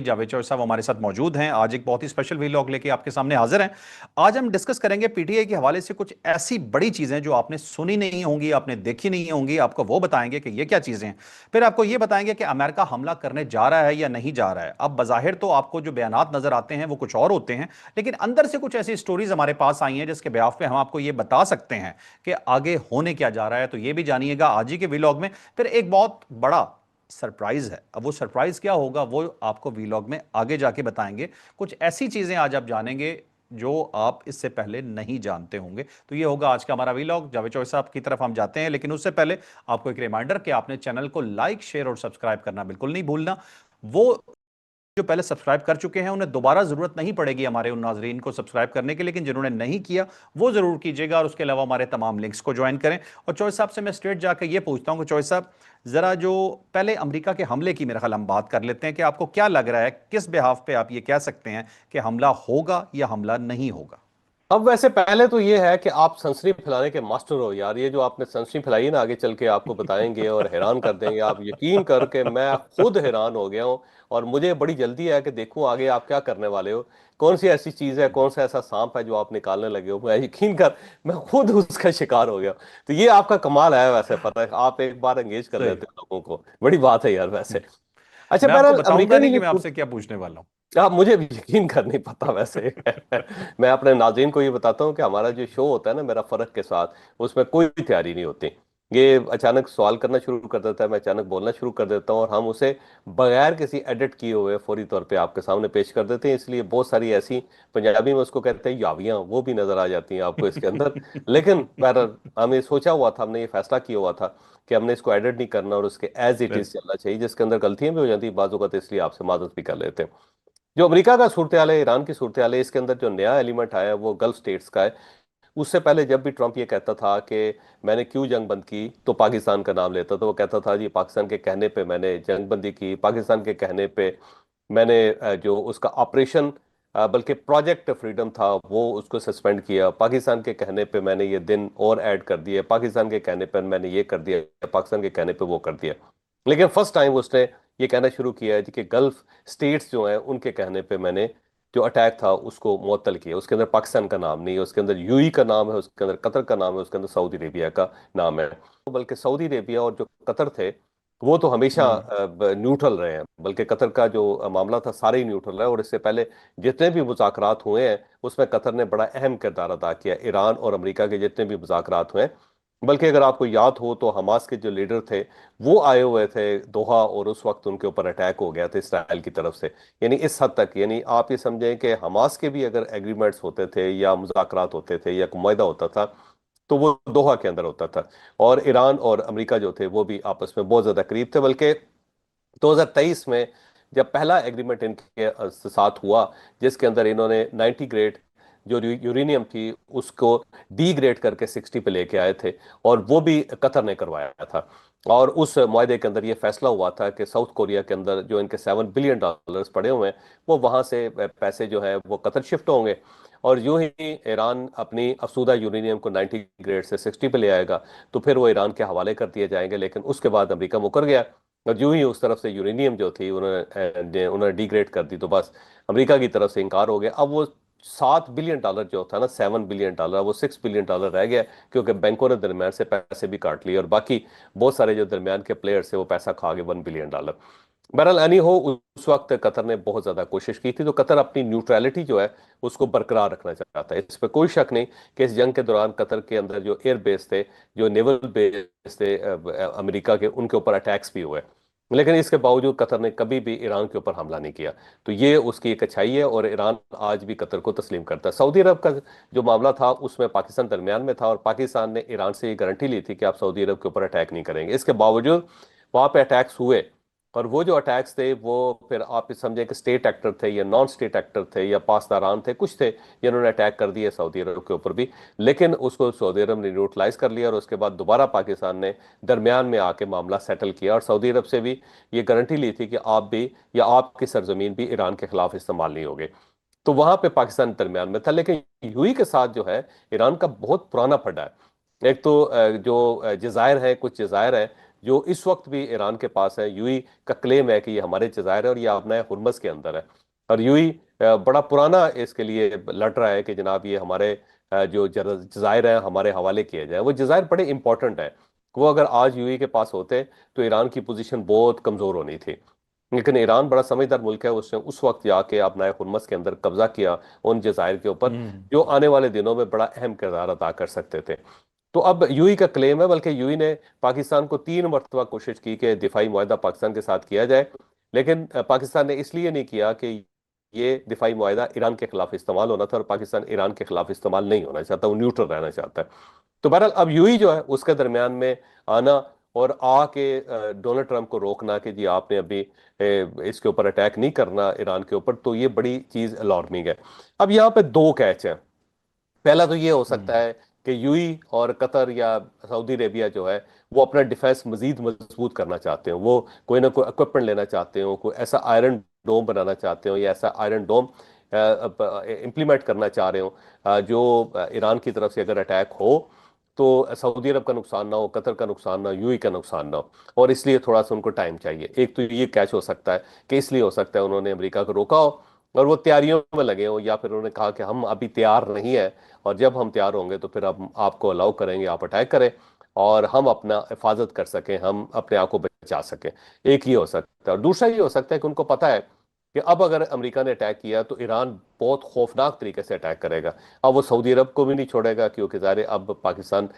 जावेद चौधरी साहब हमारे साथ मौजूद हैं। आज एक बहुत ही स्पेशल वीलॉग लेके आपके सामने हाजिर हैं। आज हम डिस्कस करेंगे पीटीआई के हवाले से कुछ ऐसी बड़ी चीजें जो आपने सुनी नहीं होंगी, आपने देखी नहीं होंगी। आपको वो बताएंगे कि ये क्या चीजें हैं। फिर आपको ये बताएंगे कि अमेरिका हमला करने जा रहा है या नहीं जा रहा है। अब बज़ाहिर तो आपको जो बयानात नजर आते हैं वो कुछ और होते हैं, लेकिन अंदर से कुछ ऐसी स्टोरीज हमारे पास आई हैं जिसके ब्याफ पे हम आपको ये बता सकते हैं कि आगे होने क्या जा रहा है। तो ये भी जानिएगा आज ही के वीलॉग में। फिर एक बहुत बड़ा सरप्राइज है। अब वो सरप्राइज क्या होगा वो आपको वीलॉग में आगे जाके बताएंगे। कुछ ऐसी चीजें आज आप जानेंगे जो आप इससे पहले नहीं जानते होंगे। तो ये होगा आज का हमारा वीलॉग। जावेद चौधरी साहब की तरफ हम जाते हैं, लेकिन उससे पहले आपको एक रिमाइंडर कि आपने चैनल को लाइक, शेयर और सब्सक्राइब करना बिल्कुल नहीं भूलना। वो जो पहले सब्सक्राइब कर चुके हैं उन्हें दोबारा जरूरत नहीं पड़ेगी हमारे उन नाजरीन को सब्सक्राइब करने की, लेकिन जिन्होंने नहीं किया वो जरूर कीजिएगा। और उसके अलावा हमारे तमाम लिंक्स को ज्वाइन करें। और चौधरी साहब से मैं स्ट्रेट जाकर ये पूछता हूं कि चौधरी साहब, जरा जो पहले अमेरिका के हमले की मेरा ख्याल हम बात कर लेते हैं कि आपको क्या लग रहा है, किस बिहाफ पे आप ये कह सकते हैं कि हमला होगा या हमला नहीं होगा। अब वैसे पहले तो ये है कि आप सनसनी फैलाने के मास्टर हो यार। ये जो आपने सनसनी फैलाई है ना, आगे चल के आपको बताएंगे और हैरान कर देंगे। आप यकीन करके मैं खुद हैरान हो गया हूँ। और मुझे बड़ी जल्दी है कि देखूं आगे आप क्या करने वाले हो। कौन सी ऐसी चीज है, कौन सा ऐसा सांप है जो आप निकालने लगे हो। मैं यकीन कर, मैं खुद उसका शिकार हो गया। तो ये आपका कमाल है। वैसे पता है, आप एक बार एंगेज कर सही। लेते हो लोगों को, बड़ी बात है यार वैसे। अच्छा, मैं आपको बहरहाल बताऊंगा अमेरिका नहीं की कि जो मैं आपसे क्या पूछने वाला आप मुझे भी यकीन कर नहीं पता वैसे। मैं अपने नाज़रीन को ये बताता हूँ कि हमारा जो शो होता है ना, मेरा फर्क के साथ, उसमें कोई तैयारी नहीं होती। ये अचानक सवाल करना शुरू कर देता है, मैं अचानक बोलना शुरू कर देता हूँ और हम उसे बगैर किसी एडिट किए हुए फौरी तौर पे आपके सामने पेश कर देते हैं। इसलिए बहुत सारी ऐसी, पंजाबी में उसको कहते हैं यावियां, वो भी नजर आ जाती हैं आपको इसके अंदर। लेकिन बहरहाल हमने सोचा हुआ था, हमने ये फैसला किया हुआ था कि हमने इसको एडिट नहीं करना और उसके एज इट इज है। चलना चाहिए। जिसके अंदर गलतियां भी हो जाती बाजू का, तो इसलिए आपसे मादत भी कर लेते हैं। जो अमेरिका का सूरत हाल है, ईरान की सूरत हाल है, इसके अंदर जो नया एलिमेंट आया है वो गल्फ स्टेट्स का है। उससे पहले जब भी ट्रंप ये कहता था कि मैंने क्यों जंग बंद की, तो पाकिस्तान का नाम लेता था। वो कहता था जी पाकिस्तान के कहने पे मैंने जंग बंदी की, पाकिस्तान के कहने पे मैंने जो उसका ऑपरेशन, बल्कि प्रोजेक्ट फ्रीडम था, वो उसको सस्पेंड किया। पाकिस्तान के कहने पे मैंने ये दिन और ऐड कर दिए, पाकिस्तान के कहने पर मैंने ये कर दिया, पाकिस्तान के कहने पे वो कर दिया। लेकिन फर्स्ट टाइम उसने ये कहना शुरू किया है जी कि गल्फ स्टेट्स जो हैं उनके कहने पे मैंने जो अटैक था उसको मुअत्तल किया। उसके अंदर पाकिस्तान का नाम नहीं है, उसके अंदर यूई का नाम है, उसके अंदर कतर का नाम है, उसके अंदर सऊदी अरेबिया का नाम है। बल्कि सऊदी अरेबिया और जो कतर थे वो तो हमेशा हम्म। न्यूट्रल रहे हैं। बल्कि कतर का जो मामला था सारे ही न्यूट्रल रहे। और इससे पहले जितने भी मुज़ाकरात हुए हैं उसमें कतर ने बड़ा अहम किरदार अदा किया। ईरान और अमेरिका के जितने भी मुज़ाकरात हुए हैं, बल्कि अगर आपको याद हो तो हमास के जो लीडर थे वो आए हुए थे दोहा, और उस वक्त उनके ऊपर अटैक हो गया था इसराइल की तरफ से। यानी इस हद तक, यानी आप ये समझें कि हमास के भी अगर एग्रीमेंट्स होते थे या मुज़ाकरात होते थे या कोई मुआहदा होता था तो वो दोहा के अंदर होता था। और ईरान और अमेरिका जो थे वो भी आपस में बहुत ज्यादा करीब थे। बल्कि 2023 में जब पहला एग्रीमेंट इनके साथ हुआ, जिसके अंदर इन्होंने 90 ग्रेड जो यूरेनियम थी उसको डी ग्रेड करके 60 पे लेके आए थे, और वो भी कतर ने करवाया था। और उस मुआहदे के अंदर ये फैसला हुआ था कि साउथ कोरिया के अंदर जो इनके $7 बिलियन पड़े हुए हैं, वो वहां से पैसे जो है वो कतर शिफ्ट होंगे। और यूं ही ईरान अपनी अफसुदा यूरेनियम को 90 ग्रेड से 60 पे ले आएगा, तो फिर वो ईरान के हवाले कर दिए जाएंगे। लेकिन उसके बाद अमेरिका मुकर गया, और यूं ही उस तरफ से यूरेनियम जो थी उन्होंने डिग्रेड कर दी। तो बस अमेरिका की तरफ से इनकार हो गया। अब वो $7 बिलियन जो था ना, $7 बिलियन, वो $6 बिलियन रह गया, क्योंकि बैंकों ने दरमियान से पैसे भी काट लिए और बाकी बहुत सारे जो दरमियान के प्लेयर्स थे वो पैसा खा गए $1 बिलियन। बहरहाल एनी हो, उस वक्त कतर ने बहुत ज्यादा कोशिश की थी। तो कतर अपनी न्यूट्रलिटी जो है उसको बरकरार रखना चाहता है। इस पर कोई शक नहीं कि इस जंग के दौरान कतर के अंदर जो एयर बेस थे, जो नेवल बेस थे अमेरिका के, उनके ऊपर अटैक्स भी हुए। लेकिन इसके बावजूद कतर ने कभी भी ईरान के ऊपर हमला नहीं किया। तो ये उसकी एक अच्छाई है, और ईरान आज भी कतर को तस्लीम करता है। सऊदी अरब का जो मामला था उसमें पाकिस्तान दरमियान में था, और पाकिस्तान ने ईरान से ये गारंटी ली थी कि आप सऊदी अरब के ऊपर अटैक नहीं करेंगे। इसके बावजूद वहां पे अटैक्स हुए। और वो जो अटैक्स थे वो फिर आप समझे कि स्टेट एक्टर थे या नॉन स्टेट एक्टर थे या पासदारान थे, कुछ थे जिन्होंने अटैक कर दिए सऊदी अरब के ऊपर भी। लेकिन उसको सऊदी अरब ने न्यूट्रलाइज कर लिया, और उसके बाद दोबारा पाकिस्तान ने दरमियान में आके मामला सेटल किया, और सऊदी अरब से भी ये गारंटी ली थी कि आप भी या आपकी सरजमीन भी ईरान के खिलाफ इस्तेमाल नहीं होगे। तो वहां पे पाकिस्तान दरमियान में था। लेकिन यूएई के साथ जो है ईरान का बहुत पुराना फड्डा है। एक तो जो जजायर है, कुछ जजायर है जो इस वक्त भी ईरान के पास है। यूएई का क्लेम है कि ये हमारे जजायर है और ये अपना हुर्मस के अंदर है। और यूएई बड़ा पुराना इसके लिए लड़ रहा है कि जनाब ये हमारे जो जजायर हैं हमारे हवाले किए जाए। वो जजायर बड़े इंपॉर्टेंट है, वो अगर आज यूएई के पास होते तो ईरान की पोजीशन बहुत कमजोर होनी थी। लेकिन ईरान बड़ा समझदार मुल्क है, उसने उस वक्त जाके अपना हुर्मस के अंदर कब्जा किया उन जजायर के ऊपर, हम्म। जो आने वाले दिनों में बड़ा अहम किरदार अदा कर सकते थे। तो अब यूएई का क्लेम है, बल्कि यूएई ने पाकिस्तान को 3 मरतबा कोशिश की कि दिफाई मुआहदा पाकिस्तान के साथ किया जाए, लेकिन पाकिस्तान ने इसलिए नहीं किया कि ये दिफाई मुआहदा ईरान के खिलाफ इस्तेमाल होना था, और पाकिस्तान ईरान के खिलाफ इस्तेमाल नहीं होना चाहता, वो न्यूट्रल रहना चाहता है। तो बहरहाल अब यूएई जो है उसके दरमियान में आना और आके डोनाल्ड ट्रंप को रोकना कि जी आपने अभी इसके ऊपर अटैक नहीं करना ईरान के ऊपर, तो ये बड़ी चीज अलार्मिंग है। अब यहाँ पे दो कैच हैं। पहला तो ये हो सकता हम्म। है कि यूएई और कतर या सऊदी अरेबिया जो है वो अपना डिफेंस मजीद मजबूत करना चाहते हो, वो कोई ना कोई इक्विपमेंट लेना चाहते हो, कोई ऐसा आयरन डोम बनाना चाहते हो या ऐसा आयरन डोम इम्प्लीमेंट करना चाह रहे हो जो ईरान की तरफ से अगर अटैक हो तो सऊदी अरब का नुकसान ना हो, कतर का नुकसान ना हो, यूएई का नुकसान ना हो। और इसलिए थोड़ा सा उनको टाइम चाहिए। एक तो ये कैच हो सकता है कि इसलिए हो सकता है उन्होंने अमेरिका को रोका हो और वो तैयारियों में लगे हो, या फिर उन्होंने कहा कि हम अभी तैयार नहीं है और जब हम तैयार होंगे तो फिर हम आपको अलाउ करेंगे, आप अटैक करें और हम अपना हिफाजत कर सकें, हम अपने आप को बचा सकें। एक ये हो सकता है। और दूसरा ये हो सकता है कि उनको पता है कि अब अगर अमेरिका ने अटैक किया तो ईरान बहुत खौफनाक तरीके से अटैक करेगा। अब वो सऊदी अरब को भी नहीं छोड़ेगा, क्योंकि ज़ाहिर है अब पाकिस्तान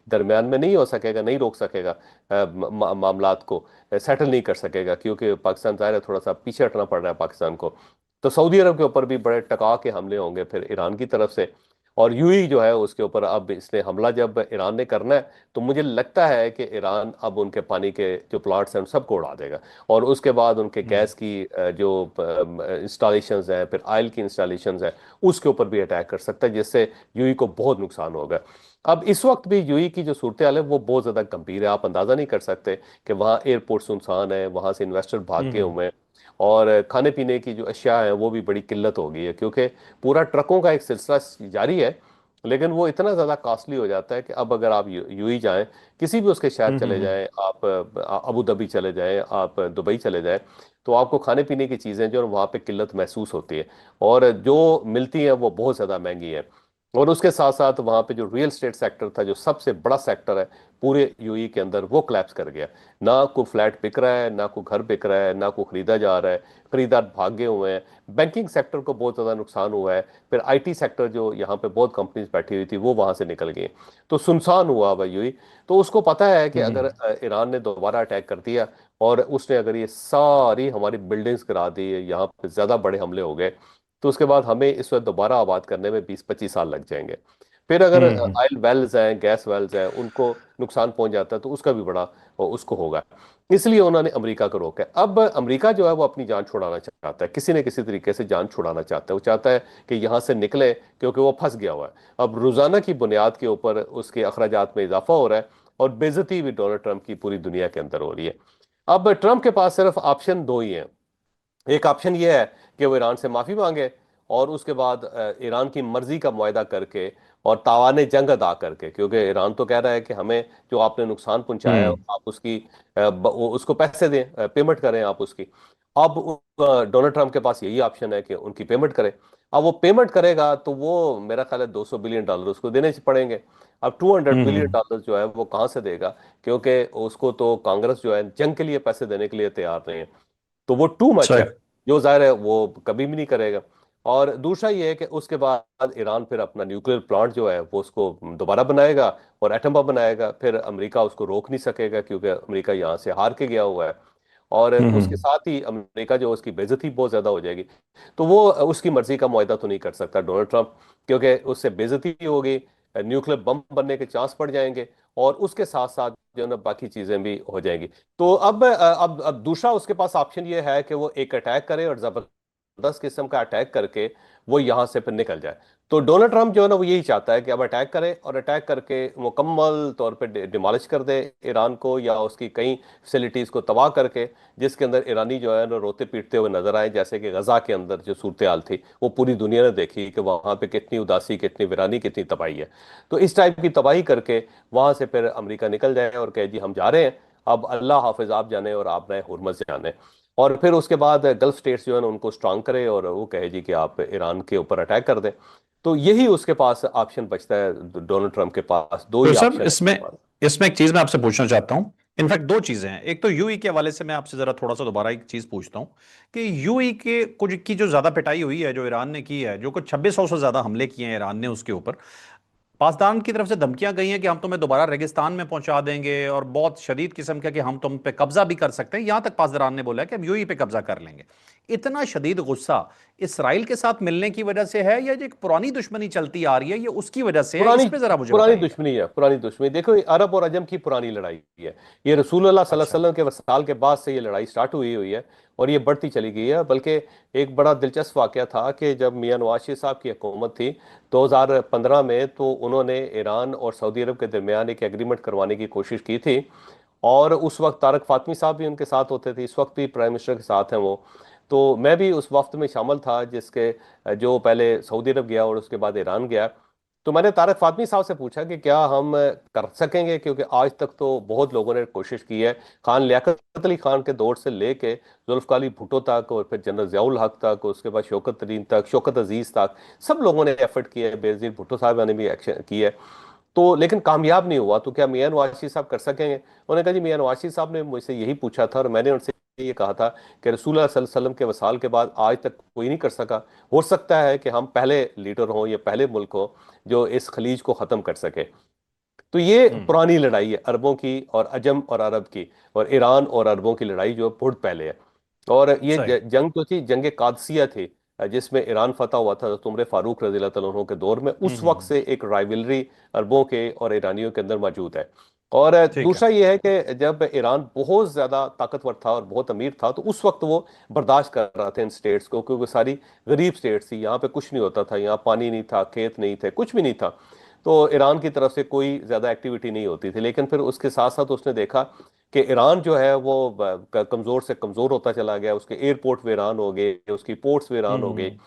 दरमियान में नहीं हो सकेगा, नहीं रोक सकेगा मामलात को, सेटल नहीं कर सकेगा, क्योंकि पाकिस्तान ज़ाहिर है थोड़ा सा पीछे हटना पड़ रहा है पाकिस्तान को। तो सऊदी अरब के ऊपर भी बड़े टका के हमले होंगे फिर ईरान की तरफ से। और यूएई जो है उसके ऊपर अब इसने हमला जब ईरान ने करना है तो मुझे लगता है कि ईरान अब उनके पानी के जो प्लांट्स हैं उन सबको उड़ा देगा, और उसके बाद उनके हम्म। गैस की जो इंस्टॉलेशंस हैं, फिर ऑयल की इंस्टॉलेशंस हैं, उसके ऊपर भी अटैक कर सकता है, जिससे यूएई को बहुत नुकसान होगा। अब इस वक्त भी यूएई की जो सूरत हाल है वो बहुत ज़्यादा गंभीर है। आप अंदाज़ा नहीं कर सकते कि वहाँ एयरपोर्ट सुनसान है, वहाँ से इन्वेस्टर भाग गए हम्म। हुए हैं, और खाने पीने की जो अशिया है वो भी बड़ी किल्लत हो गई है, क्योंकि पूरा ट्रकों का एक सिलसिला जारी है, लेकिन वो इतना ज़्यादा कॉस्टली हो जाता है कि अब अगर आप यूएई जाएं, किसी भी उसके शहर चले हम्म। जाएं, आप अबू धाबी चले जाएं, आप दुबई चले जाएं, तो आपको खाने पीने की चीज़ें जो है वहाँ पे किल्लत महसूस होती है, और जो मिलती हैं वो बहुत ज़्यादा महंगी है। और उसके साथ साथ वहाँ पे जो रियल स्टेट सेक्टर था, जो सबसे बड़ा सेक्टर है पूरे यूएई के अंदर, वो क्लैप्स कर गया। ना कोई फ्लैट बिक रहा है, ना कोई घर बिक रहा है, ना कोई खरीदा जा रहा है, खरीदार भागे हुए हैं। बैंकिंग सेक्टर को बहुत ज़्यादा नुकसान हुआ है। फिर आईटी सेक्टर जो यहाँ पे बहुत कंपनीज बैठी हुई थी वो वहाँ से निकल गई। तो सुनसान हुआ भाई यूएई। तो उसको पता है कि अगर हम्म। ईरान ने दोबारा अटैक कर दिया और उसने अगर ये सारी हमारी बिल्डिंग्स गिरा दी, यहाँ पे ज़्यादा बड़े हमले हो गए, तो उसके बाद हमें इस वक्त दोबारा आबाद करने में 20-25 साल लग जाएंगे। फिर अगर हम्म। ऑयल वेल्स हैं, गैस वेल्स हैं, उनको नुकसान पहुंच जाता है तो उसका भी बड़ा उसको होगा। इसलिए उन्होंने अमेरिका को रोका है। अब अमेरिका जो है वो अपनी जान छुड़ाना चाहता है, किसी न किसी तरीके से जान छुड़ाना चाहता है। वो चाहता है कि यहाँ से निकले, क्योंकि वो फंस गया हुआ है। अब रोजाना की बुनियाद के ऊपर उसके अखराजात में इजाफा हो रहा है, और बेइज्जती भी डोनाल्ड ट्रंप की पूरी दुनिया के अंदर हो रही है। अब ट्रंप के पास सिर्फ ऑप्शन दो ही हैं। एक ऑप्शन ये है कि वो ईरान से माफी मांगे, और उसके बाद ईरान की मर्जी का मुआहदा करके और तावाने जंग अदा करके, क्योंकि ईरान तो कह रहा है कि हमें जो आपने नुकसान पहुंचाया है हम्म। आप उसकी उसको पैसे दें, पेमेंट करें आप उसकी। अब डोनाल्ड ट्रंप के पास यही ऑप्शन है कि उनकी पेमेंट करें। अब वो पेमेंट करेगा तो वो मेरा ख्याल है $200 बिलियन उसको देने पड़ेंगे। अब 200 बिलियन हम्म। डॉलर जो है वो कहाँ से देगा, क्योंकि उसको तो कांग्रेस जो है जंग के लिए पैसे देने के लिए तैयार नहीं है। तो वो टू मच है, सही। जो जाहिर है वो कभी भी नहीं करेगा। और दूसरा ये है कि उसके बाद ईरान फिर अपना न्यूक्लियर प्लांट जो है वो उसको दोबारा बनाएगा और एटम बम बनाएगा, फिर अमेरिका उसको रोक नहीं सकेगा, क्योंकि अमेरिका यहाँ से हार के गया हुआ है। और उसके हम्म। साथ ही अमेरिका जो उसकी बेइज्जती बहुत ज्यादा हो जाएगी। तो वो उसकी मर्जी का मुआहदा तो नहीं कर सकता डोनाल्ड ट्रंप, क्योंकि उससे बेइज्जती होगी, न्यूक्लियर बम बनने के चांस पड़ जाएंगे, और उसके साथ साथ जो है ना बाकी चीजें भी हो जाएंगी। तो अब दूसरा उसके पास ऑप्शन ये है कि वो एक अटैक करे और जबरदस्त किस्म का अटैक करके वो यहां से फिर निकल जाए। तो डोनाल्ड ट्रंप जो है ना वो यही चाहता है कि अब अटैक करे और अटैक करके मुकम्मल तौर पे डिमोलिश कर दे ईरान को, या उसकी कई फैसिलिटीज को तबाह करके, जिसके अंदर ईरानी जो है ना रोते पीटते हुए नजर आए, जैसे कि गजा के अंदर जो सूरत हाल थी वो पूरी दुनिया ने देखी कि वहां पे कितनी उदासी, कितनी वीरानी, कितनी तबाही है। तो इस टाइप की तबाही करके वहां से फिर अमेरिका निकल जाए और कहे जी हम जा रहे हैं, अब अल्लाह हाफिज, आप जाने और आप नए हुरमत जाने। और फिर उसके बाद गल्फ स्टेट्स जो है ना उनको स्ट्रांग करे और वो कहे जी कि आप ईरान के ऊपर अटैक कर दें। तो यही उसके पास ऑप्शन बचता है। डोनाल्ड ट्रंप के पास दो तो ही सर ऑप्शन है इसमें उसके पास। इसमें एक चीज मैं आपसे पूछना चाहता हूं। इनफैक्ट दो चीजें हैं। एक तो यूई के हवाले से मैं आपसे जरा थोड़ा सा दोबारा एक चीज पूछता हूं कि यूई के कुछ की जो ज्यादा पिटाई हुई है जो ईरान ने की है, जो कुछ 2600 से ज्यादा हमले किए हैं ईरान ने उसके ऊपर, पासदान की तरफ से धमकियां गई हैं कि हम तुम्हें दोबारा रेगिस्तान में पहुंचा देंगे और बहुत शदीद किस्म का कि हम तुम पे कब्जा भी कर सकते हैं। यहां तक पासदान ने बोला है कि हम यूएई पे कब्जा कर लेंगे। इतना शदीद गुस्सा इसराइल के साथ मिलने की वजह से है या जो एक पुरानी दुश्मनी चलती आ रही है ये उसकी वजह से है? इस पुरानी पे जरा मुझे पुरानी बताइएगा। दुश्मनी है, पुरानी दुश्मनी। देखो, ये अरब और अजम की पुरानी लड़ाई है। ये रसूलुल्लाह सल्लल्लाहु अच्छा। अलैहि वसल्लम के वसाल के बाद से ये लड़ाई स्टार्ट हुई हुई है और ये बढ़ती चली गई है। बल्कि एक बड़ा दिलचस्प वाकया था कि जब मियां नवाज शरीफ साहब की हुकूमत थी 2015 में, तो उन्होंने ईरान और सऊदी अरब के दरमियान एक एग्रीमेंट करवाने की कोशिश की थी। और उस वक्त तारक फातमी साहब भी उनके साथ होते थे, इस वक्त भी प्राइम मिनिस्टर के साथ हैं वो। तो मैं भी उस वक्त में शामिल था जिसके जो पहले सऊदी अरब गया और उसके बाद ईरान गया। तो मैंने तारक फातमी साहब से पूछा कि क्या हम कर सकेंगे, क्योंकि आज तक तो बहुत लोगों ने कोशिश की है। खान लियाकत अली खान के दौर से लेके जुल्फ़िकार अली भुट्टो तक और फिर जनरल ज़ियाउल हक तक, उसके बाद शौकत तरीन तक, शौकत अजीज तक, सब लोगों ने एफर्ट किया है। बेनज़ीर भुट्टो साहब ने भी एक्शन की है। तो लेकिन कामयाब नहीं हुआ। तो क्या मियां नवाज शरीफ साहब कर सकेंगे? उन्होंने कहा जी, मियां नवाज शरीफ साहब ने मुझसे यही पूछा था और मैंने उनसे ये कहा था कि रसूलुल्लाह सल्लल्लाहु अलैहि वसल्लम के वसाल के बाद आज तक कोई नहीं कर सका। हो सकता है कि हम पहले लीडर हों या पहले मुल्क हो जो इस खलीज को ख़त्म कर सके। तो ये हम्म। पुरानी लड़ाई है अरबों की और अजम और अरब की, और ईरान और अरबों की लड़ाई जो बहुत पहले है। और ये सही। जंग जो थी, जंग कादसिया थी, जिसमें ईरान फतह हुआ था उमर फारूक रजी अल्लाह तआला अन्हु के दौर में। उस वक्त हम्म। से एक राइवलरी अरबों के और ईरानियों के अंदर मौजूद है। और ठीक है। दूसरा ये है कि जब ईरान बहुत ज्यादा ताकतवर था और बहुत अमीर था, तो उस वक्त वो बर्दाश्त कर रहा था इन स्टेट्स को, क्योंकि सारी गरीब स्टेट्स थी। यहाँ पे कुछ नहीं होता था, यहाँ पानी नहीं था, खेत नहीं थे, कुछ भी नहीं था। तो ईरान की तरफ से कोई ज्यादा एक्टिविटी नहीं होती थी। लेकिन फिर उसके साथ साथ उसने देखा कि ईरान जो है वो कमजोर से कमजोर होता चला गया। उसके एयरपोर्ट वीरान हो गए, उसकी पोर्ट्स वीरान हो गई। हम्म।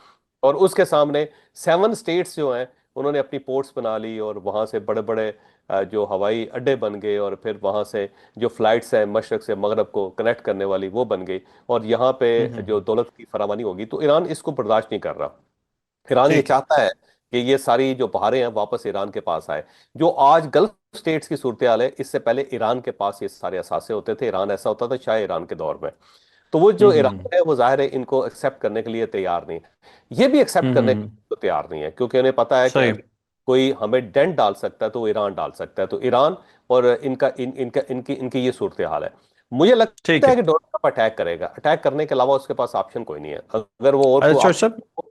और उसके सामने 7 स्टेट्स जो हैं उन्होंने अपनी पोर्ट्स बना ली और वहां से बड़े बड़े जो हवाई अड्डे बन गए। और फिर वहां से जो फ्लाइट्स हैं मशरक से मगरब को कनेक्ट करने वाली वो बन गई। और यहाँ पे जो हम्म। दौलत की फरावानी होगी, तो ईरान इसको बर्दाश्त नहीं कर रहा। ईरान ये ठीक है। चाहता है कि ये सारी जो बहारें हैं वापस ईरान के पास आए। जो आज गल्फ स्टेट्स की सूरत हाल है, इससे पहले ईरान के पास ये सारे असासे होते थे। ईरान ऐसा होता था शाह ईरान के दौर में। तो वो जो ईरान है वो जाहिर है इनको एक्सेप्ट करने के लिए तैयार नहीं। ये भी एक्सेप्ट करने के हम्म। लिए तो तैयार नहीं है, क्योंकि उन्हें पता है कि सही। अगर कोई हमें डेंट डाल सकता है तो वो ईरान डाल सकता है। तो ईरान और इनका इनकी इनकी ये सूरत हाल है। मुझे ठीक लगता है है। कि डोनाल्ड ट्रंप अटैक करेगा। अटैक करने के अलावा उसके पास ऑप्शन कोई नहीं है। अगर वो और कोई अच्छा ऑप्शन। सर,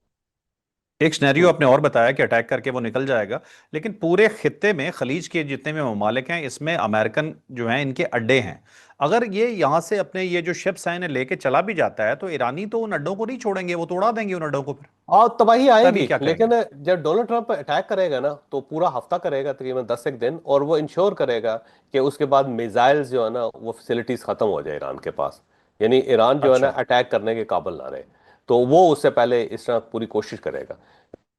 एक सिनेरियो आपने और बताया कि अटैक करके वो निकल जाएगा, लेकिन पूरे खित्ते में खलीज के जितने भी ममालिक हैं इसमें अमेरिकन जो हैं इनके अड्डे हैं। अगर ये यहाँ से अपने ये जो शिप्स हैं इन्हें लेके चला भी जाता है तो ईरानी तो उन अड्डों को नहीं छोड़ेंगे, वो तो उड़ा देंगे उन अड्डों को फिर। और तबाही तभी आएगी। क्या लेकिन करेंगे? जब डोनाल्ड ट्रंप अटैक करेगा ना, तो पूरा हफ्ता करेगा, तकरीबन 10 एक दिन, और वो इंश्योर करेगा कि उसके बाद मिसाइल्स जो है ना वो फैसिलिटीज खत्म हो जाए ईरान के पास। यानी ईरान जो है ना अच्छा। अटैक करने के काबिल ना रहे। तो वो उससे पहले इस तरह पूरी कोशिश करेगा।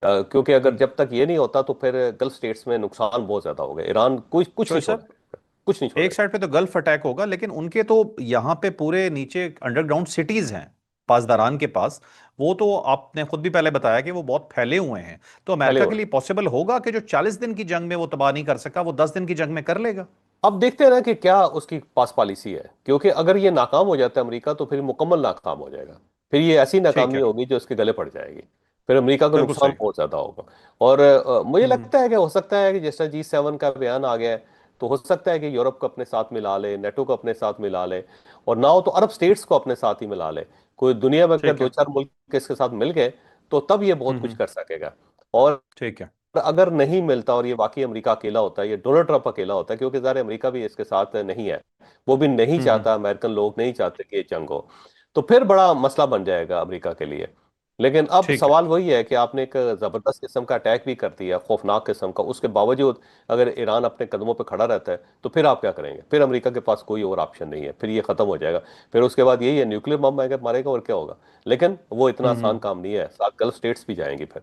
क्योंकि अगर हम्म। जब तक ये नहीं होता तो फिर गल्फ स्टेट्स में नुकसान बहुत ज्यादा होगा। ईरान कुछ कुछ तो नहीं सर छोड़ेगा, कुछ नहीं एक छोड़ेगा। साइड पे तो गल्फ अटैक होगा, लेकिन उनके तो यहाँ पे पूरे नीचे अंडरग्राउंड सिटीज हैं पासदारान के पास। वो तो आपने खुद भी पहले बताया कि वो बहुत फैले हुए हैं। तो पहले अमेरिका के लिए पॉसिबल होगा कि जो 40 दिन की जंग में वो तबाह नहीं कर सका वो 10 दिन की जंग में कर लेगा? अब देखते हैं ना कि क्या उसकी पास पॉलिसी है। क्योंकि अगर ये नाकाम हो जाता है अमेरिका, तो फिर मुकम्मल नाकाम हो जाएगा। फिर ये ऐसी ठीक नाकामी है। होगी जो उसके गले पड़ जाएगी। फिर अमेरिका को बिल्कुल नुकसान सही। बहुत ज्यादा होगा। और मुझे हम्म। लगता है कि हो सकता है कि जैसा G7 का बयान आ गया है, तो हो सकता है कि यूरोप को अपने साथ मिला ले, नेटो को अपने साथ मिला ले, और ना हो तो अरब स्टेट्स को अपने साथ ही मिला ले। कोई दुनिया में अगर ठीक दो है। चार मुल्क इसके साथ मिल गए, तो तब ये बहुत कुछ हम्म। कर सकेगा। और ठीक है। अगर नहीं मिलता और ये वाकई अमेरिका अकेला होता है, ये डोनाल्ड ट्रंप अकेला होता है, क्योंकि ज़ाहिर है अमेरिका भी इसके साथ नहीं है, वो भी नहीं हम्म। चाहता, अमेरिकन लोग नहीं चाहते कि ये जंग हो, तो फिर बड़ा मसला बन जाएगा अमेरिका के लिए। लेकिन अब ठीक है। सवाल वही है कि आपने एक जबरदस्त किस्म का अटैक भी कर दिया, खौफनाक किस्म का, उसके बावजूद अगर ईरान अपने कदमों पर खड़ा रहता है, तो फिर आप क्या करेंगे? फिर अमेरिका के पास कोई और ऑप्शन नहीं है, फिर ये खत्म हो जाएगा। फिर उसके बाद यही है, न्यूक्लियर बम मारेगा, और क्या होगा। लेकिन वो इतना आसान हम्म। काम नहीं है, साथ गल्फ स्टेट्स भी जाएंगी फिर।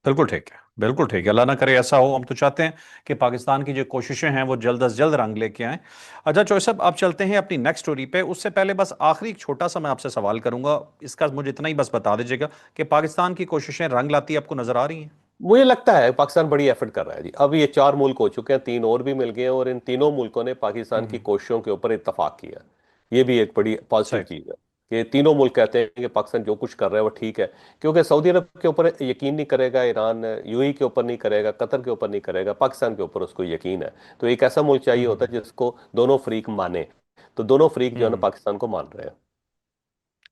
बिल्कुल ठीक है, बिल्कुल ठीक है। अल्लाह ना करे ऐसा हो। हम तो चाहते हैं कि पाकिस्तान की जो कोशिशें हैं वो जल्द अज जल्द रंग लेके आएं। अच्छा चौधरी साहब, आप चलते हैं अपनी नेक्स्ट स्टोरी पे। उससे पहले बस आखिरी एक छोटा सा मैं आपसे सवाल करूंगा, इसका मुझे इतना ही बस बता दीजिएगा कि पाकिस्तान की कोशिशें रंग लाती आपको नजर आ रही हैं? मुझे लगता है पाकिस्तान बड़ी एफर्ट कर रहा है जी। अब ये 4 मुल्क हो चुके हैं, 3 और भी मिल गए हैं, और इन तीनों मुल्कों ने पाकिस्तान की हम्म। कोशिशों के ऊपर इत्तेफाक किया। ये भी एक बड़ी पॉजिटिव सही। चीज है कि तीनों मुल्क कहते हैं कि पाकिस्तान जो कुछ कर रहा है वो ठीक है। क्योंकि सऊदी अरब के ऊपर यकीन नहीं करेगा ईरान, यूएई के ऊपर नहीं करेगा, कतर के ऊपर नहीं करेगा, पाकिस्तान के ऊपर उसको यकीन है। तो एक ऐसा मुल्क चाहिए होता हम्म। है जिसको दोनों फरीक माने। तो दोनों फरीक जो है ना हम्म। पाकिस्तान को मान रहे हैं।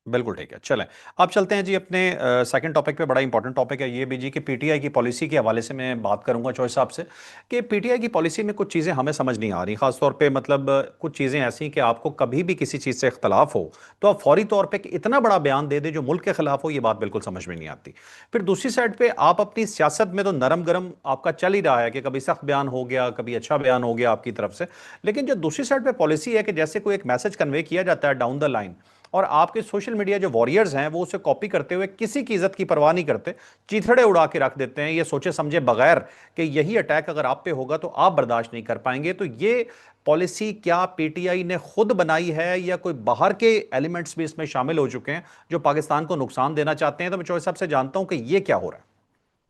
बिल्कुल ठीक है, चलें। अब चलते हैं जी अपने सेकंड टॉपिक पे। बड़ा इंपॉर्टेंट टॉपिक है ये भी जी, कि पीटीआई की पॉलिसी के हवाले से मैं बात करूंगा चौधरी साहब से, कि पीटीआई की पॉलिसी में कुछ चीज़ें हमें समझ नहीं आ रही। खासतौर पे मतलब कुछ चीज़ें ऐसी कि आपको कभी भी किसी चीज़ से इख्तलाफ हो तो आप फौरी तौर पे इतना बड़ा बयान दे दे जो मुल्क के खिलाफ हो, ये बात बिल्कुल समझ में नहीं आती। फिर दूसरी साइड पे आप अपनी सियासत में तो नरम गरम आपका चल ही रहा है कि कभी सख्त बयान हो गया, कभी अच्छा बयान हो गया आपकी तरफ से। लेकिन जो दूसरी साइड पे पॉलिसी है कि जैसे कोई एक मैसेज कन्वे किया जाता है डाउन द लाइन, और आपके सोशल मीडिया जो वॉरियर्स हैं वो उसे कॉपी करते हुए किसी की इज्जत की परवाह नहीं करते, चीथड़े उड़ा के रख देते हैं, ये सोचे समझे बगैर कि यही अटैक अगर आप पे होगा तो आप बर्दाश्त नहीं कर पाएंगे। तो ये पॉलिसी क्या पीटीआई ने खुद बनाई है या कोई बाहर के एलिमेंट्स भी इसमें शामिल हो चुके हैं जो पाकिस्तान को नुकसान देना चाहते हैं? तो मैं चौधरी साहब से जानता हूं कि ये क्या हो रहा है।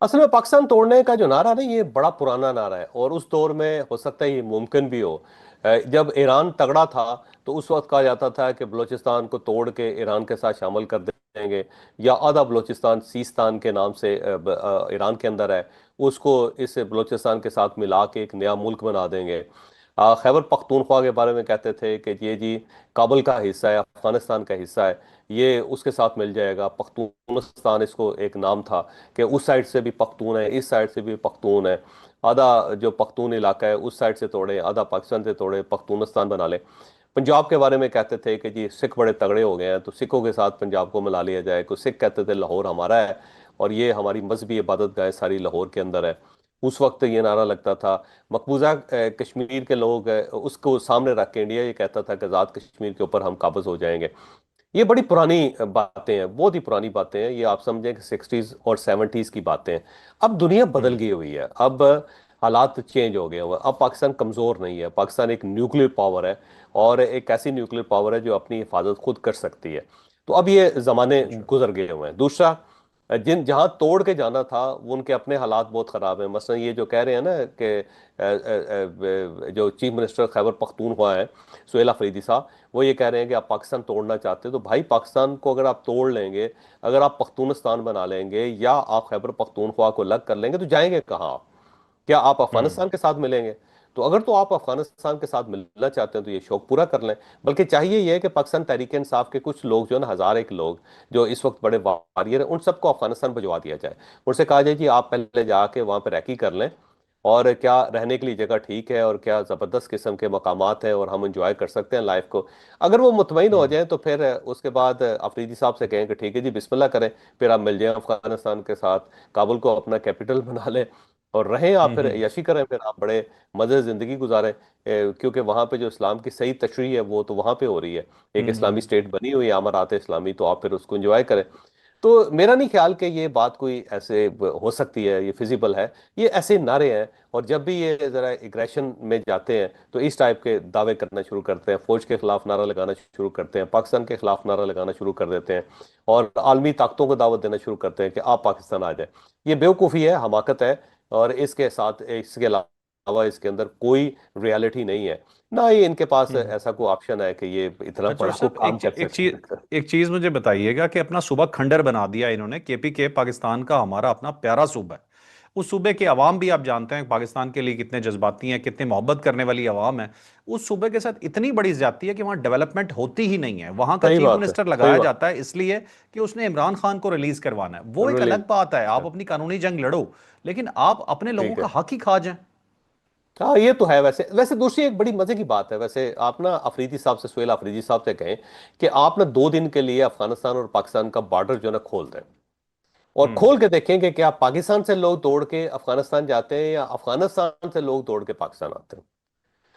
असल में पाकिस्तान तोड़ने का जो नारा है ना, ये बड़ा पुराना नारा है, और उस दौर में हो सकता है ये मुमकिन भी हो। जब ईरान तगड़ा था तो उस वक्त कहा जाता था कि बलूचिस्तान को तोड़ के ईरान के साथ शामिल कर देंगे, या आधा बलूचिस्तान सीस्तान के नाम से ईरान के अंदर है, उसको इस बलूचिस्तान के साथ मिला के एक नया मुल्क बना देंगे। खैबर पख्तूनख्वा के बारे में कहते थे कि ये जी काबुल का हिस्सा है, अफगानिस्तान का हिस्सा है, ये उसके साथ मिल जाएगा। पख्तूनिस्तान इसको एक नाम था कि उस साइड से भी पख्तून है, इस साइड से भी पख्तून है। आधा जो पख्तून इलाका है उस साइड से तोड़े, आधा पाकिस्तान से तोड़े, पख्तूनिस्तान बना ले। पंजाब के बारे में कहते थे कि जी सिख बड़े तगड़े हो गए हैं तो सिखों के साथ पंजाब को मिला लिया जाए। कुछ सिख कहते थे लाहौर हमारा है और ये हमारी मजहबी इबादत गाह सारी लाहौर के अंदर है। उस वक्त ये नारा लगता था। मकबूजा कश्मीर के लोग उसको सामने रख के इंडिया ये कहता था कि आज़ाद कश्मीर के ऊपर हम काबज हो जाएंगे। ये बड़ी पुरानी बातें हैं, बहुत ही पुरानी बातें हैं। ये आप समझें कि 60s और 70s की बातें हैं। अब दुनिया बदल हम्म। गई हुई है, अब हालात चेंज हो गए हुए हैं। अब पाकिस्तान कमज़ोर नहीं है, पाकिस्तान एक न्यूक्लियर पावर है, और एक ऐसी न्यूक्लियर पावर है जो अपनी हिफाजत खुद कर सकती है। तो अब ये ज़माने अच्छा। गुजर गए हुए हैं। दूसरा, जिन जहां तोड़ के जाना था वो उनके अपने हालात बहुत ख़राब हैं। मसलन ये जो कह रहे हैं ना कि जो चीफ मिनिस्टर खैबर पख्तूनख्वा है, सुहेल अफरीदी साहब, वो ये कह रहे हैं कि आप पाकिस्तान तोड़ना चाहते हो तो भाई पाकिस्तान को अगर आप तोड़ लेंगे, अगर आप पख्तूनिस्तान बना लेंगे या आप खैबर पख्तूनख्वा को अलग कर लेंगे तो जाएंगे कहाँ आप? क्या आप हम्म। अफगानिस्तान के साथ मिलेंगे? तो अगर तो आप अफगानिस्तान के साथ मिलना चाहते हैं तो ये शौक पूरा कर लें। बल्कि चाहिए ये है कि पाकिस्तान तहरीक इंसाफ के कुछ लोग जो है ना, 1001 लोग जो इस वक्त बड़े वारियर हैं, उन सबको अफगानिस्तान भिजवा दिया जाए। उनसे कहा जाए कि आप पहले जाके वहां पर रैकी कर लें, और क्या रहने के लिए जगह ठीक है और क्या ज़बरदस्त किस्म के मकामात हैं और हम इंजॉय कर सकते हैं लाइफ को। अगर वो मुतमईन हो हम्म। जाएं तो फिर उसके बाद अफरीदी साहब से कहें कि ठीक है जी बिस्मिल्लाह करें, फिर आप मिल जाएं अफगानिस्तान के साथ, काबुल को अपना कैपिटल बना लें और रहें आप, फिर हम्म। यशी करें, फिर आप बड़े मज़े ज़िंदगी गुजारें। क्योंकि वहाँ पे जो इस्लाम की सही तशरीह है वो तो वहाँ पे हो रही है। एक इस्लामी हम्म। स्टेट बनी हुई है, अमारात इस्लामी, तो आप फिर उसको एंजॉय करें। तो मेरा नहीं ख्याल कि ये बात कोई ऐसे हो सकती है, ये फिजिबल है। ये ऐसे नारे हैं, और जब भी ये जरा एग्रेशन में जाते हैं तो इस टाइप के दावे करना शुरू करते हैं, फौज के खिलाफ नारा लगाना शुरू करते हैं, पाकिस्तान के खिलाफ नारा लगाना शुरू कर देते हैं, और आलमी ताकतों को दावत देना शुरू करते हैं कि आप पाकिस्तान आ जाए। ये बेवकूफ़ी है, हमाकत है, और इसके साथ इसके अलावा इसके अंदर कोई रियलिटी नहीं है। ना ही इनके पास हम्म। ऐसा कोई ऑप्शन है कि ये इतना अच्छा बड़ा कोई साहब, काम कर चीज सके। एक चीज मुझे बताइएगा कि अपना सूबा खंडर बना दिया इन्होंने, केपीके, पाकिस्तान का हमारा अपना प्यारा सूबा है। उस सूबे के अवाम भी आप जानते हैं पाकिस्तान के लिए कितने जज्बाती हैं, कितने मोहब्बत करने वाली अवाम है। उस सूबे के साथ इतनी बड़ी ज्यादती है कि वहां डेवलपमेंट होती ही नहीं है। वहां का सही चीफ बात है, मिनिस्टर सही लगाया बात जाता है इसलिए कि उसने इमरान खान को रिलीज करवाना है। वो एक रिलीज। अलग बात है, आप अपनी कानूनी जंग लड़ो, लेकिन आप अपने लोगों ठीक का है। हक ही खा जाए। हाँ ये तो है। वैसे वैसे दूसरी एक बड़ी मजे की बात है, वैसे आप ना अफरीदी साहब से, सुहेल अफरीदी साहब से कहें कि आप ना 2 दिन के लिए अफगानिस्तान और पाकिस्तान का बॉर्डर जो है ना खोल दें, और हम्म। खोल के देखें कि क्या पाकिस्तान से लोग दौड़ के अफगानिस्तान जाते हैं या अफगानिस्तान से लोग दौड़ के पाकिस्तान आते हैं।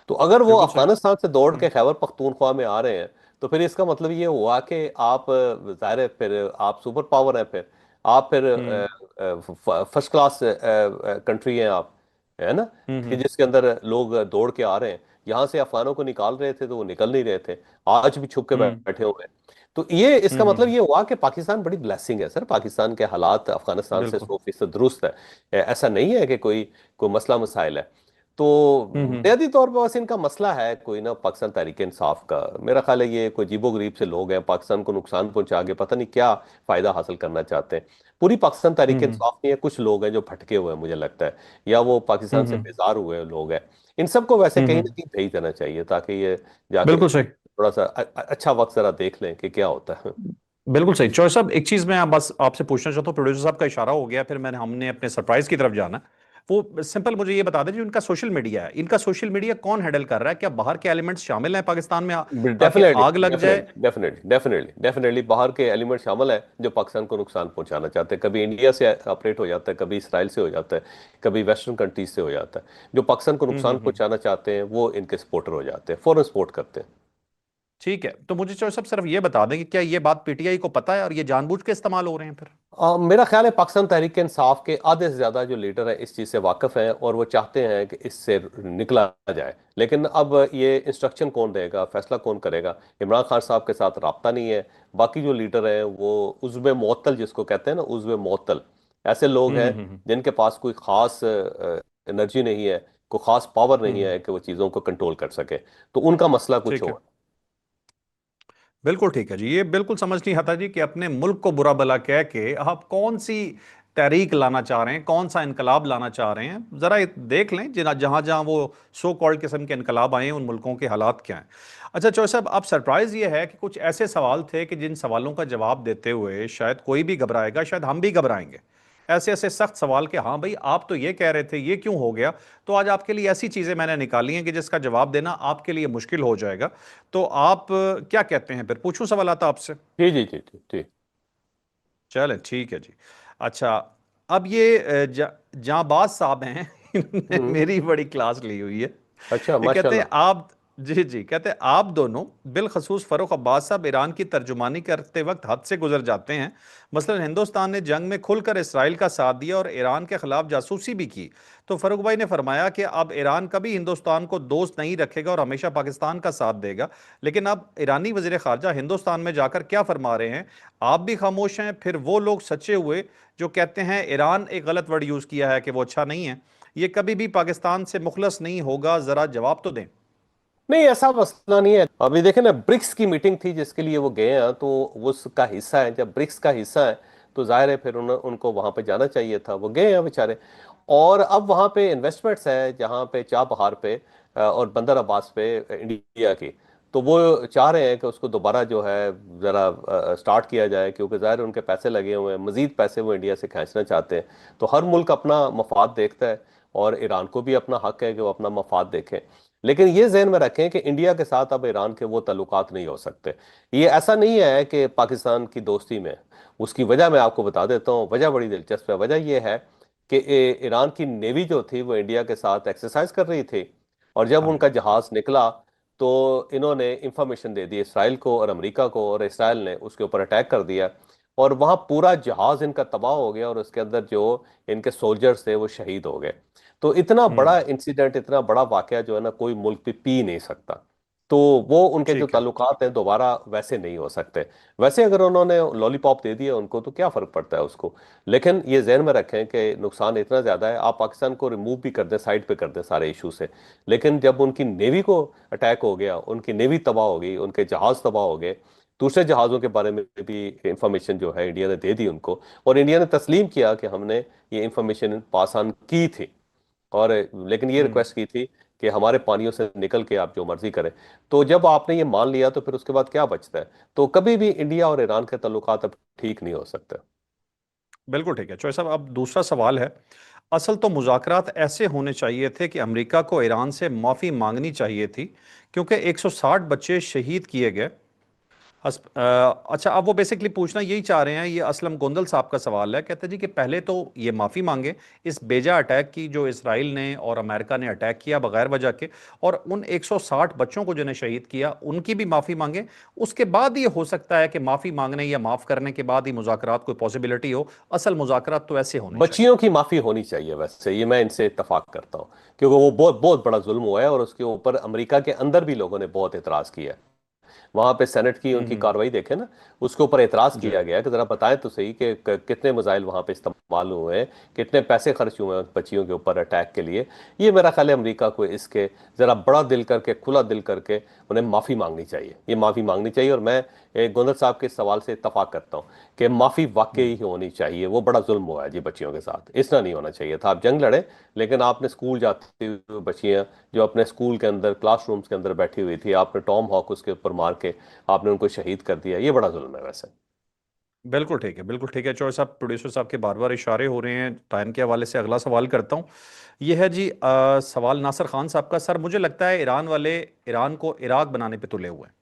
तो अगर वो बिल्कुल सही। अफगानिस्तान से दौड़ के हम्म। खैबर पख्तूनख्वा में आ रहे हैं तो फिर इसका मतलब ये हुआ कि आप ज़ाहिर है फिर आप सुपर पावर हैं फिर। आप फिर हम्म फर्स्ट क्लास कंट्री है आप, है ना, कि हम्म जिसके अंदर लोग दौड़ के आ रहे हैं। यहाँ से अफगानों को निकाल रहे थे तो वो निकल नहीं रहे थे, आज भी छुप के हम्म बैठे हुए हैं। तो ये इसका मतलब हम्म। ये हुआ कि पाकिस्तान बड़ी ब्लेसिंग है सर, पाकिस्तान के हालात अफगानिस्तान से बिल्कुल। 100% दुरुस्त है। ऐसा नहीं है कि कोई कोई मसला मसाइल है। तो हम्म। बुनियादी तौर पर बस इनका मसला है कोई ना, पाकिस्तान तहरीक इंसाफ का, मेरा ख्याल है ये कोई अजीबोगरीब से लोग हैं, पाकिस्तान को नुकसान पहुंचा के पता नहीं क्या फायदा हासिल करना चाहते हैं। पूरी पाकिस्तान तहरीक हम्म इंसाफ नहीं है, कुछ लोग हैं जो भटके हुए हैं मुझे लगता है, या वो पाकिस्तान से हम्म बेजार हुए लोग हैं। इन सबको वैसे कहीं ना हम्म। कहीं भेज देना चाहिए ताकि ये जाके बिल्कुल सही। थोड़ा सा अच्छा वक्त जरा देख लें कि क्या होता है। बिल्कुल सही चॉइस साहब। एक चीज मैं बस आपसे पूछना चाहता हूँ, प्रोड्यूसर साहब का इशारा हो गया, फिर मैंने हमने अपने सरप्राइज की तरफ जाना। वो सिंपल मुझे ये बता दें, जो इनका सोशल मीडिया है, इनका सोशल मीडिया कौन हैंडल कर रहा है? क्या बाहर के एलिमेंट्स शामिल हैं पाकिस्तान में ताकि डेफिनेटली आग लग जाए? डेफिनेटली डेफिनेटली डेफिनेटली डेफिनेटली बाहर के एलिमेंट शामिल है जो पाकिस्तान को नुकसान पहुंचाना चाहते हैं। कभी इंडिया से ऑपरेट हो जाता है, कभी इसराइल से हो जाता है, कभी वेस्टर्न कंट्रीज से हो जाता है। जो पाकिस्तान को नुकसान हम्म। पहुंचाना चाहते हैं वो इनके सपोर्टर हो जाते हैं, फौरन सपोर्ट करते हैं। ठीक है, तो मुझे चॉइस साहब सिर्फ ये बता दें कि क्या ये बात पीटीआई को पता है और ये जानबूझ के इस्तेमाल हो रहे हैं फिर? मेरा ख्याल है पाकिस्तान तहरीक इंसाफ के आधे से ज्यादा जो लीडर हैं इस चीज से वाकिफ हैं और वो चाहते हैं कि इससे निकला जाए। लेकिन अब ये इंस्ट्रक्शन कौन देगा, फैसला कौन करेगा? इमरान खान साहब के साथ राब्ता नहीं है। बाकी जो लीडर हैं वो उज़्व मुअत्तल जिसको कहते हैं ना, उज़्व मुअत्तल, ऐसे लोग हैं हम्म। जिनके पास कोई खास एनर्जी नहीं है, कोई खास पावर नहीं हम्म। है कि वो चीज़ों को कंट्रोल कर सके। तो उनका मसला कुछ ठीक है, और। बिल्कुल ठीक है जी। ये बिल्कुल समझ नहीं आता जी कि अपने मुल्क को बुरा भला कह के आप कौन सी तहरीक लाना चाह रहे हैं, कौन सा इनकलाब लाना चाह रहे हैं। जरा ये देख लें जहाँ जहाँ जहाँ वो सो कॉल्ड किस्म के इनकलाब आए हैं, उन मुल्कों के हालात क्या हैं। अच्छा चौधरी साहब, आप सरप्राइज ये है कि कुछ ऐसे सवाल थे कि जिन सवालों का जवाब देते हुए शायद कोई भी घबराएगा, शायद हम भी घबराएंगे। ऐसे ऐसे सख्त सवाल कि हाँ भाई आप तो ये कह रहे थे, ये क्यों हो गया? तो आज आपके लिए ऐसी चीजें मैंने निकाली हैं कि जिसका जवाब देना आपके लिए मुश्किल हो जाएगा। तो आप क्या कहते हैं, फिर पूछूं सवाल आता आपसे? जी जी जी जी जी। चले ठीक है जी। अच्छा, अब ये जांबाज साहब हैं इन्होंने हम्म। मेरी बड़ी क्लास ली हुई है। अच्छा, ये कहते हैं माशाल्लाह। आप, जी जी, कहते हैं आप दोनों बिलखसूस फरूख अब्बास साहब ईरान की तर्जुमानी करते वक्त हद से गुजर जाते हैं। मसलन हिंदुस्तान ने जंग में खुलकर इसराइल का साथ दिया और ईरान के खिलाफ जासूसी भी की। तो फरूख भाई ने फरमाया कि अब ईरान कभी हिंदुस्तान को दोस्त नहीं रखेगा और हमेशा पाकिस्तान का साथ देगा। लेकिन अब ईरानी वजीर खारजा हिंदुस्तान में जाकर क्या फरमा रहे हैं? आप भी खामोश हैं। फिर वो लोग सच्चे हुए जो कहते हैं ईरान एक गलत वर्ड यूज किया है कि वो अच्छा नहीं है, ये कभी भी पाकिस्तान से मुखलस नहीं होगा। जरा जवाब तो दें। नहीं, ऐसा मसला नहीं है। अभी देखें ना, ब्रिक्स की मीटिंग थी जिसके लिए वो गए हैं, तो वो उसका हिस्सा है। जब ब्रिक्स का हिस्सा है तो जाहिर है फिर उनको वहां पे जाना चाहिए था, वो गए हैं बेचारे। और अब वहां पे इन्वेस्टमेंट्स है जहां पे चाबहार पे और बंदर अब्बास पे इंडिया की। तो वो चाह रहे हैं कि उसको दोबारा जो है जरा स्टार्ट किया जाए, क्योंकि जाहिर है उनके पैसे लगे हुए हैं, मजीद पैसे वो इंडिया से खींचना चाहते हैं। तो हर मुल्क अपना मफाद देखता है और ईरान को भी अपना हक है कि वो अपना मफाद देखें। लेकिन ये जहन में रखें कि इंडिया के साथ अब ईरान के वो ताल्लुकात नहीं हो सकते। ये ऐसा नहीं है कि पाकिस्तान की दोस्ती में, उसकी वजह मैं आपको बता देता हूँ। वजह बड़ी दिलचस्प है। वजह यह है कि ईरान की नेवी जो थी वो इंडिया के साथ एक्सरसाइज कर रही थी, और जब हाँ। उनका जहाज निकला तो इन्होंने इंफॉर्मेशन दे दी इसराइल को और अमेरिका को, और इसराइल ने उसके ऊपर अटैक कर दिया। और वहां पूरा जहाज इनका तबाह हो गया और उसके अंदर जो इनके सोल्जर्स थे वो शहीद हो गए। तो इतना बड़ा हम्म। इंसिडेंट, इतना बड़ा वाकया जो है ना, कोई मुल्क भी पी नहीं सकता। तो वो उनके जो ठीक है। ताल्लुकात हैं दोबारा वैसे नहीं हो सकते। वैसे अगर उन्होंने लॉलीपॉप दे दिया उनको तो क्या फर्क पड़ता है उसको। लेकिन ये जहन में रखें कि नुकसान इतना ज्यादा है, आप पाकिस्तान को रिमूव भी कर दें, साइड पे कर दें सारे इशू से, लेकिन जब उनकी नेवी को अटैक हो गया, उनकी नेवी तबाह हो गई, उनके जहाज तबाह हो गए, दूसरे जहाज़ों के बारे में भी इंफॉर्मेशन जो है इंडिया ने दे दी उनको, और इंडिया ने तस्लीम किया कि हमने ये इंफॉर्मेशन पास ऑन की थी, और लेकिन ये हम्म। रिक्वेस्ट की थी कि हमारे पानियों से निकल के आप जो मर्जी करें। तो जब आपने ये मान लिया तो फिर उसके बाद क्या बचता है? तो कभी भी इंडिया और ईरान के ताल्लुकात अब ठीक नहीं हो सकते। बिल्कुल ठीक है चौधरी साहब। अब दूसरा सवाल है, असल तो मुज़ाकरात ऐसे होने चाहिए थे कि अमेरिका को ईरान से माफ़ी मांगनी चाहिए थी, क्योंकि 160 बच्चे शहीद किए गए अच्छा, अब वो बेसिकली पूछना यही चाह रहे हैं, ये असलम गोंदल साहब का सवाल है। कहते हैं जी कि पहले तो ये माफ़ी मांगे इस बेजा अटैक की जो इसराइल ने और अमेरिका ने अटैक किया बगैर वजह के, और उन 160 बच्चों को जिन्हें शहीद किया उनकी भी माफ़ी मांगे। उसके बाद ये हो सकता है कि माफ़ी मांगने या माफ़ करने के बाद ही मुज़ाकरात कोई पॉसिबिलिटी हो। असल मुज़ाकरात तो ऐसे होने चाहिए। बच्चियों की माफी होनी चाहिए, वैसे ये मैं इनसे इत्तफाक करता हूँ, क्योंकि वो बहुत बहुत बड़ा जुल्म हुआ है और उसके ऊपर अमेरिका के अंदर भी लोगों ने बहुत एतराज किया है। वहां पे सेनेट की उनकी हम्म। कार्रवाई देखे ना, उसके ऊपर एतराज जी। किया गया कि जरा बताएं तो सही कि कितने मिसाइल वहां पे इस्तेमाल हुए हैं, कितने पैसे खर्च हुए हैं बच्चियों के ऊपर अटैक के लिए। ये मेरा ख्याल है अमेरिका को इसके जरा बड़ा दिल करके, खुला दिल करके उन्हें माफी मांगनी चाहिए। ये माफी मांगनी चाहिए, और मैं गोंदल साहब के इस सवाल से इत्तफाक करता हूँ कि माफी वाकई ही होनी चाहिए। वो बड़ा जुल्म हुआ है जी बच्चियों के साथ, इतना नहीं होना चाहिए था। आप जंग लड़े, लेकिन आपने स्कूल जाती हुई बच्चियां जो अपने स्कूल के अंदर क्लासरूम्स के अंदर बैठी हुई थी, आपने टॉम हॉक उसके ऊपर मार के आपने उनको शहीद कर दिया। ये बड़ा जुल्म है वैसे। बिल्कुल ठीक है, बिल्कुल ठीक है। चौधरी साहब, प्रोड्यूसर साहब के बार बार इशारे हो रहे हैं, टाइम के हवाले से अगला सवाल करता हूँ। यह है जी सवाल नासिर खान साहब का। सर, मुझे लगता है ईरान वाले ईरान को इराक बनाने पे तुले हुए हैं।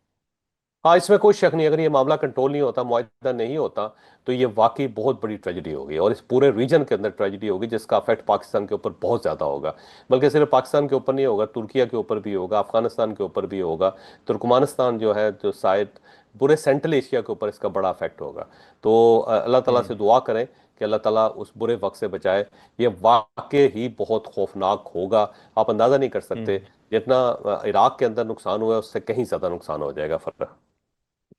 हाँ, इसमें कोई शक नहीं, अगर ये मामला कंट्रोल नहीं होता, मुआहदा नहीं होता, तो ये वाकई बहुत बड़ी ट्रेजेडी होगी, और इस पूरे रीजन के अंदर ट्रेजेडी होगी जिसका अफेक्ट पाकिस्तान के ऊपर बहुत ज़्यादा होगा। बल्कि सिर्फ पाकिस्तान के ऊपर नहीं होगा, तुर्किया के ऊपर भी होगा, अफगानिस्तान के ऊपर भी होगा, तुर्कमानिस्तान जो है, जो शायद पूरे सेंट्रल एशिया के ऊपर इसका बड़ा अफेक्ट होगा। तो अल्लाह ताला से हम्म। दुआ करें कि अल्लाह ताला उस बुरे वक्त से बचाए। ये वाकई ही बहुत खौफनाक होगा, आप अंदाज़ा नहीं कर सकते। हम्म। जितना इराक के अंदर नुकसान हुआ है उससे कहीं ज़्यादा नुकसान हो जाएगा फर्क।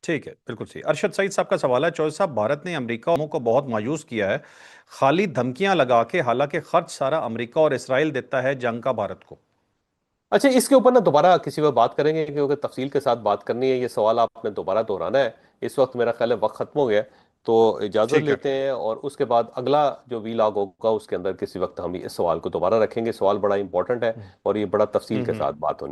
ठीक है, बिल्कुल सही। अरशद सईद साहब का सवाल है। चौधरी साहब, भारत ने अमेरिका को बहुत मायूस किया है, खाली धमकियां लगा के, हालांकि खर्च सारा अमेरिका और इसराइल देता है जंग का भारत को। अच्छा, इसके ऊपर ना दोबारा किसी वक्त बात करेंगे, क्योंकि तफसील के साथ बात करनी है। ये सवाल आपने दोबारा दोहराना है। इस वक्त मेरा ख्याल है वक्त खत्म हो गया है। तो इजाज़त ठीक है। लेते हैं, और उसके बाद अगला जो वीलॉग होगा उसके अंदर किसी वक्त हम इस सवाल को दोबारा रखेंगे। सवाल बड़ा इंपॉर्टेंट है, हम्म। और ये बड़ा तफसील के हम्म। साथ बात होनी